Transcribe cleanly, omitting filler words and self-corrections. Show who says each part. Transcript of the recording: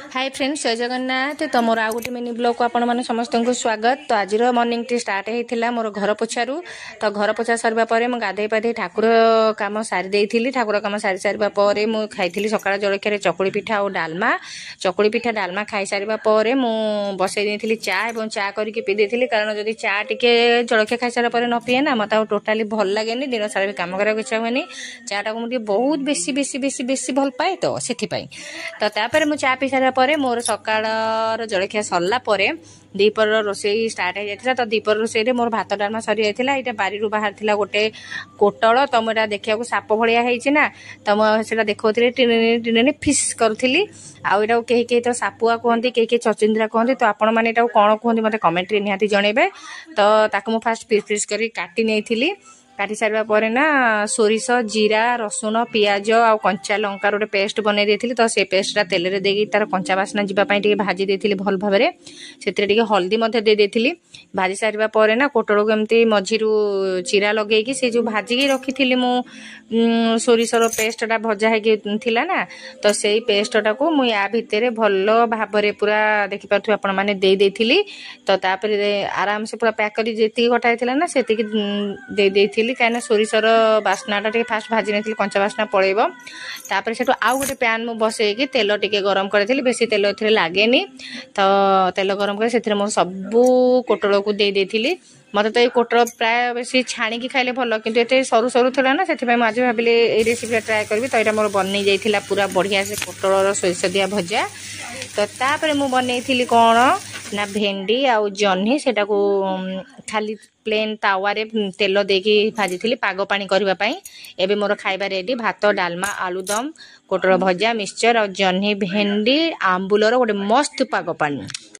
Speaker 1: Hi friends जय जगन्नाथ। तो मोर आउ गोटे मिनी ब्लॉग को आपण माने समस्त को स्वागत। तो आज मॉर्निंग टी स्टार्ट होता मोर घर पोछारू। तो घर पोछा सरबा परे मु गाधे पाधे ठाकुर काम सारी देइथिली। ठाकुर काम सारी सारबा परे मु खाइथिली सकाळ जळखिया रे चकुली पिठा और डालमा। चकुली पिठा डालमा खाई सारबा परे मु बसई देइथिली चा एवं चा करके पी देइथिली, कारण जदि चा टिके जळखिया खाई सारा परे न पिए ना मत टोटाली भल लागेनी, दिन सारा भी काम करा इच्छा हुएनी। चा टा को मुझे बहुत बेसी बेसी बेसी बेसी भल पाए तो सेथि पई। तो तापर मु चा पी सारा परे मोर सकाळर जळखिया सरला परे दीपर रोषेई स्टार्ट हो जाता। तो दीपर रोषेई रे मोर भात डालमा सरी जाता। ये बारी बाहर थिला गोटे कोटल, तो मुझे देखा साप भाया ना, तो मुझे देखा टिने फिश करी आटा कहीं कहीं तो सापुआ कहते, कहीं कहीं चचिंद्रा कहते। तो आपण मैंने कौन कहते मतलब कमेंट निहाती जनइबे। तो ताको मु फास्ट पीस पीस करी काटी नहीं काटी सारा पर ना सोरिष जीरा रसुण पियाज आ कंचा लंकार गोटे पेस्ट बनई देती। तो से पेस्टा तेल रे देगी तार कंचा बास्ना जावाई भाजी देती भल भाव में। से हल्दी दे देती भाजी सारा पर ना कोटल को एमती मझीरू चिरा लगे से जो भाजिकी रखी मु सोरिषर पेस्टा भजा होगा ना, तो से पेस्टा को मुझे या भितर भल भाव में पूरा देखिपे आपण मैंने दे देती। तो तापर आराम से पूरा पैक कर जी कटा ना से दे कहीं सोरिषर बास्नाटा फास्ट भाजी नहीं कंचा बास्ना पड़ेब। तापर से आउ गोटे पैन मु बसैकी तेल टिके गरम करी, बेसी तेल ए लगे। तो तेल गरम कर सब कोटल को दे देती। मत तो ये कोटल प्राय बेसी छाणी खाइले भल, किंतु ये सरू सरू था ना, से आज भाविले ये रेसिपी ट्राए करी। तो यहाँ मोर बन जाइए पूरा बढ़िया से कोटल सोरिष दिया भजा। तो तापर मु बनई कौन ना भेंडी आउ जह्नी से खाली प्लेन तावा रे तेल देकी भाजी थी पाग पानी करने। एबे मोर खाइबा रेडी भात डालमा आलूदम कोटल भजा मिक्सचर और जह्नी भेंडी आंबुलर गोटे मस्त पाग पानी।